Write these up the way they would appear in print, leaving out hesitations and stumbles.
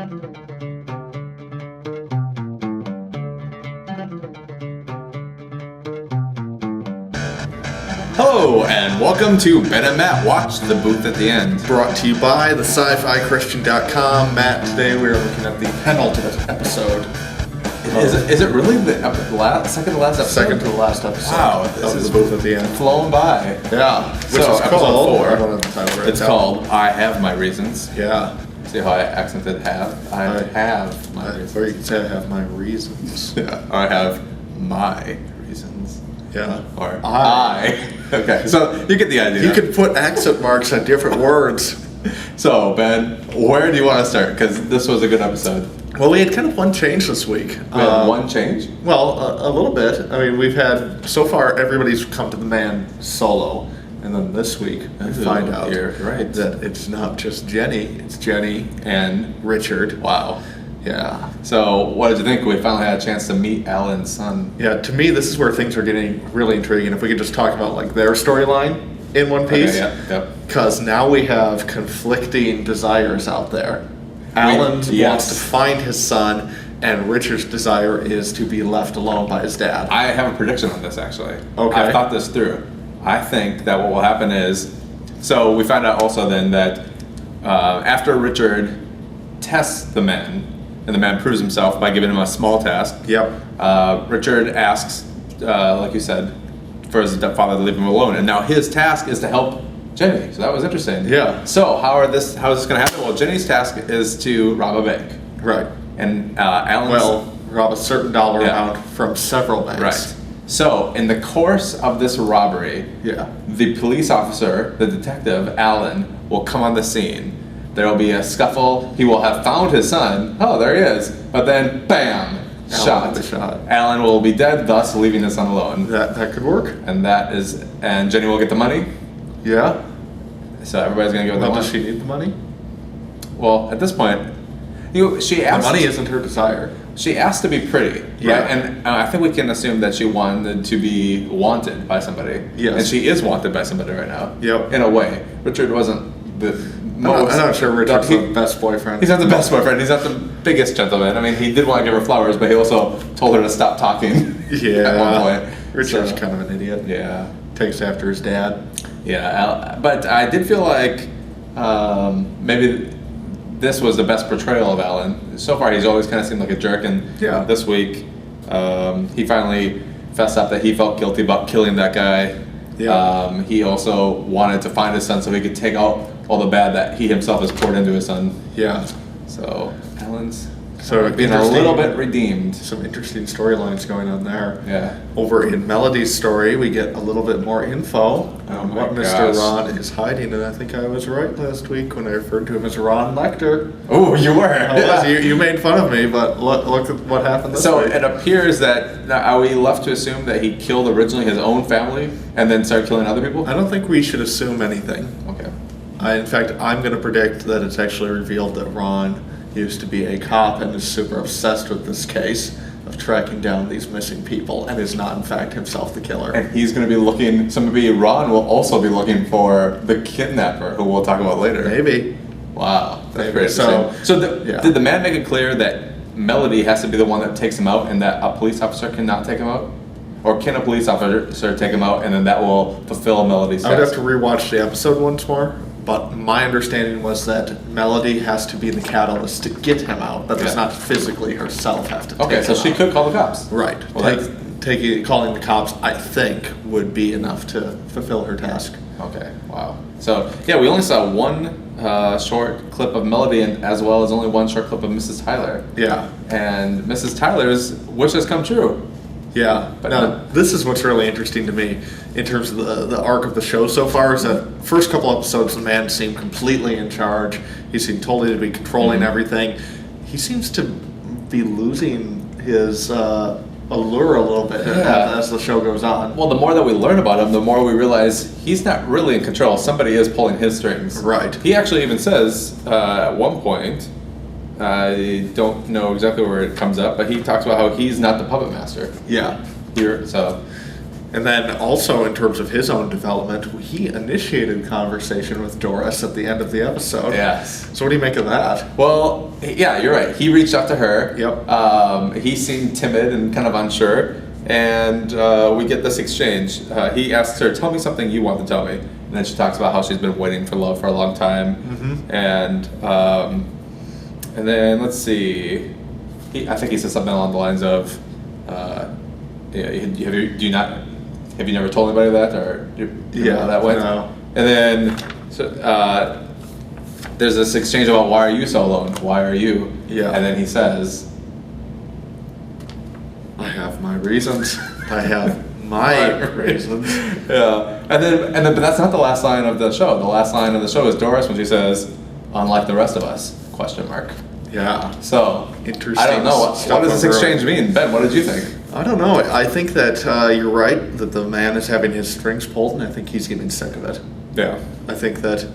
Hello, and welcome to Ben and Matt Watch the Booth at the End. Brought to you by the sci-fi-christian.com. Matt, today we are looking at the penultimate episode. Is it really the second to last episode? Second to the last episode. Wow, this is the Booth at the End. Flown by. Yeah. Which is called, I don't have the title right it's now. called I Have My Reasons. Yeah. See how I accented have? I have my reasons. Or you can say I have my reasons. Yeah. Or I have my reasons. Yeah. Or I. Okay, so you get the idea. You could put accent marks on different words. So, Ben, where do you want to start? Because this was a good episode. Well, we had kind of one change this week. We had one change? Well, a little bit. I mean, we've had, so far, everybody's come to the man solo. And then this week, we find out that it's not just Jenny, it's Jenny and Richard. Wow. Yeah. So, what did you think? We finally had a chance to meet Alan's son. Yeah, to me, this is where things are getting really intriguing. If we could just talk about, like, their storyline in one piece. Okay, yeah. Because now we have conflicting desires out there. Alan wants to find his son, and Richard's desire is to be left alone by his dad. I have a prediction on this, actually. Okay. I've thought this through. I think that what will happen is, so we found out also then that after Richard tests the man, and the man proves himself by giving him a small task. Yep. Richard asks, like you said, for his father to leave him alone, and now his task is to help Jenny. So that was interesting. Yeah. So how is this going to happen? Well, Jenny's task is to rob a bank. Right. And Alan's rob a certain dollar amount from several banks. Right. So in the course of this robbery, the police officer, the detective, Alan, will come on the scene. There will be a scuffle. He will have found his son. Oh, there he is. But then, bam, shot. Alan will be dead, thus leaving his son alone. That could work. And Jenny will get the money. Yeah. So everybody's gonna go with the money. Does she need the money? Well, at this point, she asked. The money isn't her desire. She asked to be pretty, yeah. Right? And I think we can assume that she wanted to be wanted by somebody. Yes. And she is wanted by somebody right now. Yep. In a way, Richard wasn't the most. I'm not sure Richard's the best boyfriend. He's not the best boyfriend. He's not the biggest gentleman. I mean, he did want to give her flowers, but he also told her to stop talking. Yeah. At one point. Richard's kind of an idiot. Yeah. Takes after his dad. Yeah, but I did feel like maybe this was the best portrayal of Alan. So far, he's always kind of seemed like a jerk, and this week, he finally fessed up that he felt guilty about killing that guy. Yeah. He also wanted to find his son so he could take out all the bad that he himself has poured into his son. Yeah. So Alan's being a little bit redeemed. Some interesting storylines going on there. Yeah. Over in Melody's story, we get a little bit more info on what Mr. Ron is hiding, and I think I was right last week when I referred to him as Ron Lecter. Oh, you were. You made fun of me, but look at what happened this week. It appears that, are we left to assume that he killed originally his own family and then started killing other people? I don't think we should assume anything. Okay. In fact, I'm going to predict that it's actually revealed that Ron used to be a cop and is super obsessed with this case of tracking down these missing people and is not in fact himself the killer. And he's going to be looking, so maybe Ron will also be looking for the kidnapper, who we'll talk about later. Maybe. Wow. That's Maybe. great. Did the man make it clear that Melody has to be the one that takes him out and that a police officer cannot take him out? Or can a police officer take him out and then that will fulfill Melody's task? I would have to rewatch the episode once more. But my understanding was that Melody has to be the catalyst to get him out, but does not physically herself have to take him out. Okay, so she could call the cops. Right. Well, calling the cops, I think, would be enough to fulfill her task. Okay, wow. So, yeah, we only saw one short clip of Melody and as well as only one short clip of Mrs. Tyler. Yeah. And Mrs. Tyler's wish has come true. Yeah, but now this is what's really interesting to me in terms of the arc of the show so far is that first couple episodes the man seemed completely in charge. He seemed totally to be controlling everything. He seems to be losing his allure a little bit as the show goes on. Well, the more that we learn about him, the more we realize he's not really in control. Somebody is pulling his strings. Right. He actually even says at one point, I don't know exactly where it comes up, but he talks about how he's not the puppet master. Yeah. Here, so And then also in terms of his own development, he initiated conversation with Doris at the end of the episode. Yes. So what do you make of that? Well, yeah, you're right. He reached out to her. Yep. He seemed timid and kind of unsure. And we get this exchange. He asks her, tell me something you want to tell me. And then she talks about how she's been waiting for love for a long time. Mm-hmm. And then, let's see. I think he said something along the lines of, have you never told anybody that? Or do you know how that went? No. And then there's this exchange about, why are you so alone? Why are you? Yeah. And then he says, I have my reasons. I have my reasons. Yeah. And then, but that's not the last line of the show. The last line of the show is Doris when she says, unlike the rest of us, ? Yeah. So, Interesting. I don't know. What does this exchange mean? Ben, what did you think? I don't know. I think that you're right, that the man is having his strings pulled, and I think he's getting sick of it. Yeah. I think that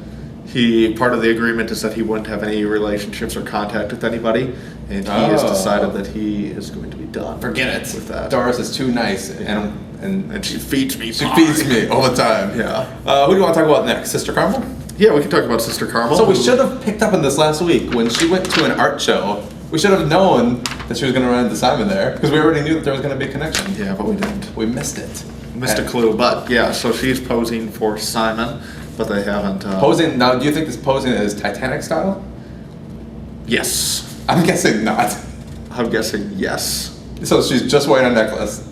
part of the agreement is that he wouldn't have any relationships or contact with anybody, and he has decided that he is going to be done. Forget it. With that. Doris is too nice, Yeah. and she feeds me. she feeds me all the time. Yeah. Who do you want to talk about next? Sister Carmel? Yeah, we can talk about Sister Carmel. So we should have picked up on this last week when she went to an art show. We should have known that she was going to run into Simon there, because we already knew that there was going to be a connection. Yeah, but we didn't. We missed it. Missed a clue, but yeah, so she's posing for Simon, but they haven't... Posing, now do you think this posing is Titanic style? Yes. I'm guessing not. I'm guessing yes. So she's just wearing a necklace.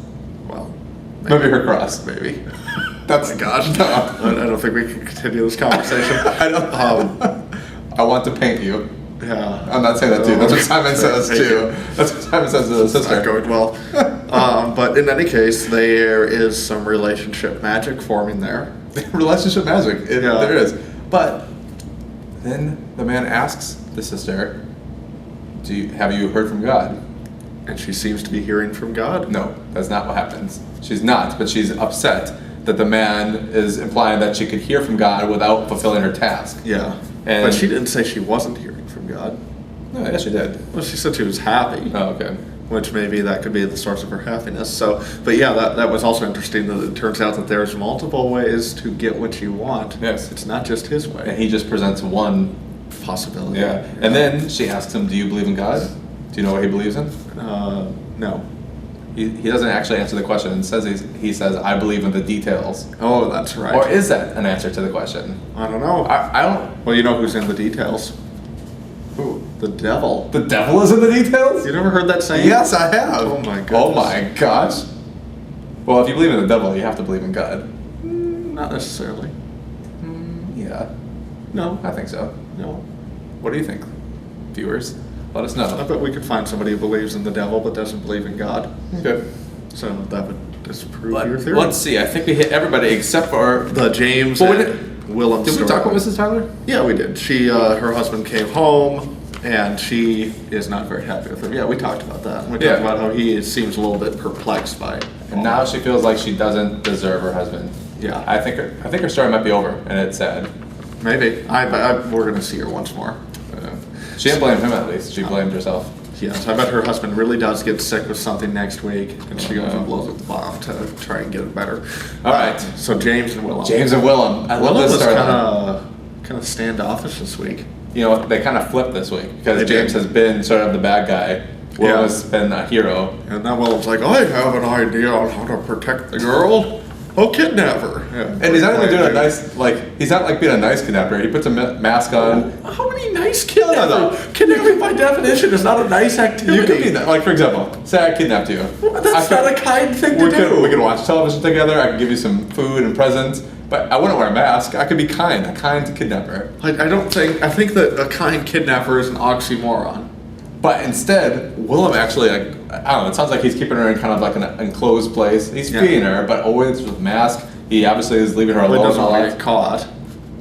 Well, Maybe her cross. maybe. That's Oh my gosh. No. I don't think we can continue this conversation. I don't. I want to paint you. Yeah. I'm not saying that to you. That's what Simon says Thank too. you. That's what Simon says to his It's sister. not going well. But in any case, there is some relationship magic forming there. Relationship magic. Yeah. There is. But then the man asks the sister, have you heard from God? And she seems to be hearing from God. No, that's not what happens. She's not, but she's upset that the man is implying that she could hear from God without fulfilling her task. Yeah. And- But she didn't say she wasn't hearing from God. No, yes, she did. Well, she said she was happy. Oh, okay. Which maybe that could be the source of her happiness. So, but yeah, that was also interesting that it turns out that there's multiple ways to get what you want. Yes. It's not just his And way. he just presents one. Possibility. Yeah. And then she asks him, do you believe in God? Do you know what he believes in? No. He doesn't actually answer the question and he says, I believe in the details. Oh, that's right. Or is that an answer to the question? I don't know. I don't. Well, you know who's in the details? Who? The devil. The devil is in the details? You never heard that saying? Yes, I have. Oh my goodness. Oh my gosh. Well, if you believe in the devil, you have to believe in God. Not necessarily. Yeah, No. I think so. No. What do you think, viewers? Let us I know. bet we could find somebody who believes in the devil but doesn't believe in God. Okay. So that would disprove your theory. Let's see. I think we hit everybody except for. The James Well, we and Willem Did we story. talk about Mrs. Tyler? Yeah, we did. She, her husband came home, and she is not very happy with him. Yeah, we talked about that. We Yeah. talked about how he seems a little bit perplexed by it. And now she feels like she doesn't deserve her husband. Yeah. I think her story might be over, and it's sad. Maybe. We're going to see her once more. She didn't blame him, at least. She blamed herself. Yes, I bet her husband really does get sick with something next week, and she goes and blows up the bomb to try and get it better. All right. So James and Willem. James and Willem. I love Willem this was storyline. kind of standoffish this week. You know, they kind of flipped this week because They James did. has been sort of the bad guy. Willem Yeah. has been a hero. And now Willem's like, I have an idea on how to protect the girl. I'll kidnap her. Yeah. And he's not even doing a nice, he's not like being a nice kidnapper. He puts a mask on. How many nice kidnapping? No. Kidnapping by definition is not a nice activity. You could be, like, for example, say I kidnapped you. That's not a kind thing to do. We could watch television together. I could give you some food and presents. But I wouldn't wear a mask. I could be kind, a kind kidnapper. I think that a kind kidnapper is an oxymoron. But instead, Willem actually, I don't know, it sounds like he's keeping her in kind of like an enclosed place. He's feeding her, but always with a mask. He obviously is leaving her He alone. doesn't a want to lot. get caught.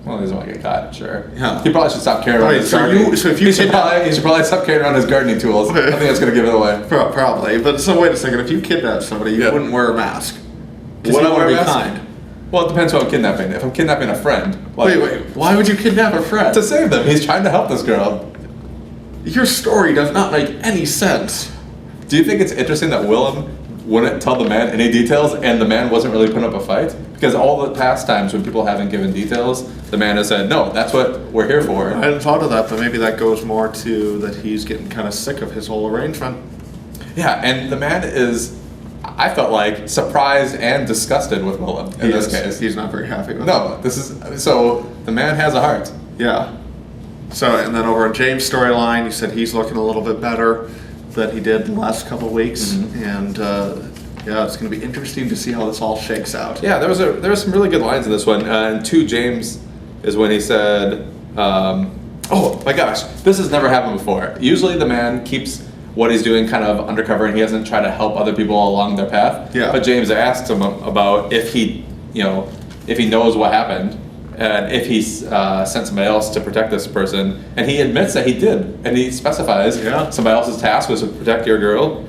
Well, he doesn't want to get caught, sure. Yeah. He probably should stop carrying around Wait, his so gardening. if you he should kidnap- probably stop carrying around his gardening tools. Okay. I think that's going to give it away. Probably. But so wait a second. If you kidnap somebody, you Yeah. wouldn't wear a mask. 'Cause Would you I want wear to a be mask? kind. Well, it depends who I'm kidnapping. If I'm kidnapping a friend, like, Wait. Why would you kidnap a friend? to save them. He's trying to help this girl. Your story does not make any sense. Do you think it's interesting that Willem wouldn't tell the man any details, and the man wasn't really putting up a fight. Because all the past times when people haven't given details, the man has said, no, that's what we're here for. I hadn't thought of that, but maybe that goes more to that he's getting kind of sick of his whole arrangement. Yeah, and the man is, I felt like, surprised and disgusted with Willem in this case. He's not very happy with it. No, so the man has a heart. Yeah. So, and then over on James' storyline, he said he's looking a little bit better than he did the last couple of weeks. Mm-hmm. And, yeah, it's going to be interesting to see how this all shakes out. Yeah, there was some really good lines in this one. And to James is when he said, oh my gosh, this has never happened before. Usually the man keeps what he's doing kind of undercover and he doesn't try to help other people along their path. Yeah. But James asked him about if he knows what happened and if he sent somebody else to protect this person. And he admits that he did. And he specifies somebody else's task was to protect your girl.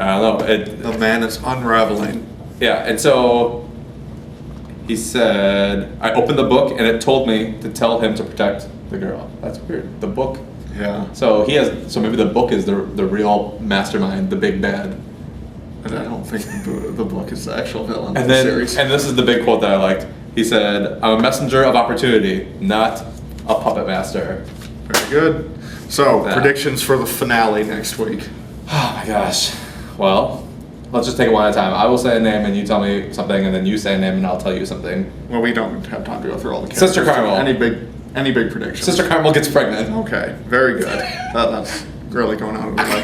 I don't know. The man is unraveling. Yeah, and so he said, I opened the book and it told me to tell him to protect the girl. That's weird. The book. Yeah. So maybe the book is the real mastermind, the big bad. And I don't think the book is the actual villain of of the series. And this is the big quote that I liked. He said, I'm a messenger of opportunity, not a puppet master. Very good. So, predictions for the finale next week. Oh my gosh. Well, let's just take it one at a time. I will say a name and you tell me something, and then you say a name and I'll tell you something. Well, we don't have time to go through all the characters. Sister Carmel. Any big predictions? Sister Carmel gets pregnant. Okay, very good. That's really going out of my way.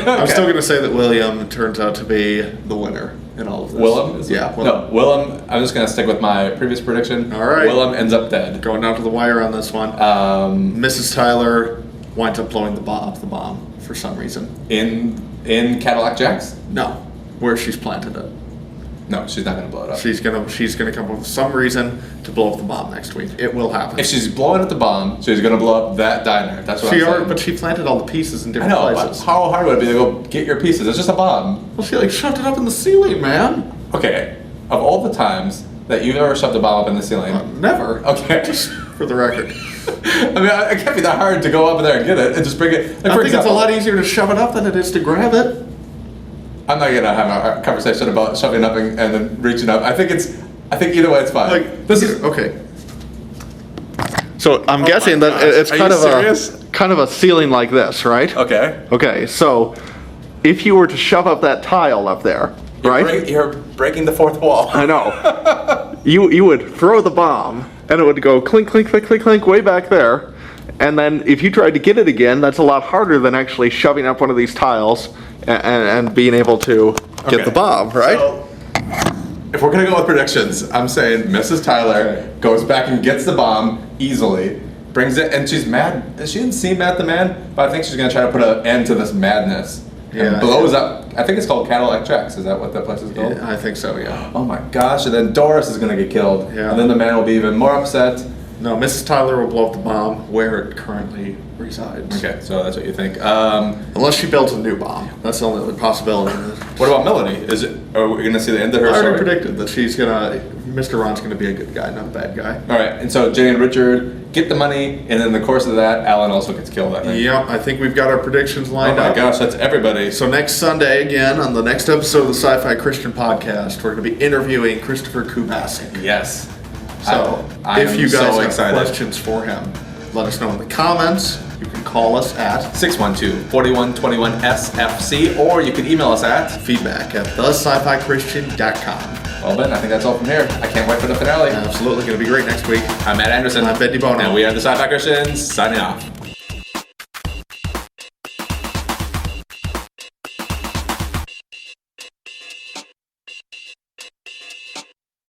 I'm still going to say that William turns out to be the winner in all of this. Willem? Yeah. No, Willem, I'm just going to stick with my previous prediction. All right. Willem ends up dead. Going down to the wire on this one. Mrs. Tyler winds up blowing the bomb for some reason. In Cadillac Jack's? No, where she's planted it. No, she's not going to blow it up. She's gonna come up with some reason to blow up the bomb next week. It will happen. If she's blowing up the bomb, she's going to blow up that diner. That's what I'm saying. But she planted all the pieces in different I know, places. but how hard would it be to go get your pieces? It's just a bomb. Well, she shoved it up in the ceiling, man. Okay, of all the times that you've ever shoved a bomb up in the ceiling. Never. Okay. Just for the record. I mean, it can't be that hard to go up in there and get it and just bring it. I think it's a lot easier to shove it up than it is to grab it. I'm not gonna have a conversation about shoving up and then reaching up. I think either way it's fine. This is okay. So I'm guessing that it's kind of a ceiling like this, right? Okay. Okay. So if you were to shove up that tile up there, right? You're breaking the fourth wall. I know. You would throw the bomb and it would go clink, clink, clink, clink, clink way back there. And then if you tried to get it again, that's a lot harder than actually shoving up one of these tiles and being able to get the bomb, right? So, if we're going to go with predictions, I'm saying Mrs. Tyler goes back and gets the bomb easily, brings it, and she's mad. She didn't seem mad at the man, but I think she's going to try to put an end to this madness. And blows up, I think it's called Cadillac Jack's. Is that what that place is called? Yeah, I think so, yeah. Oh my gosh, and then Doris is going to get killed. Yeah. And then the man will be even more upset. No, Mrs. Tyler will blow up the bomb where it currently resides. Okay, so that's what you think. Unless she builds a new bomb. That's the only other possibility. What about Melanie? Are we going to see the end of her I story? already predicted that Mr. Ron's going to be a good guy, not a bad guy. All right, and so Jay and Richard get the money, and in the course of that, Alan also gets killed, I think. Yep, I think we've got our predictions lined up. Oh my gosh, that's everybody. So next Sunday, again, on the next episode of the Sci-Fi Christian Podcast, we're going to be interviewing Christopher Kubasik. Yes. So, if you guys have questions for him, let us know in the comments. You can call us at 612-4121-SFC, or you can email us at feedback@thescifichristian.com. Well, Ben, I think that's all from here. I can't wait for the finale. Absolutely, going to be great next week. I'm Matt Anderson. I'm Ben DeBono. And we are the Sci-Fi Christians, signing off.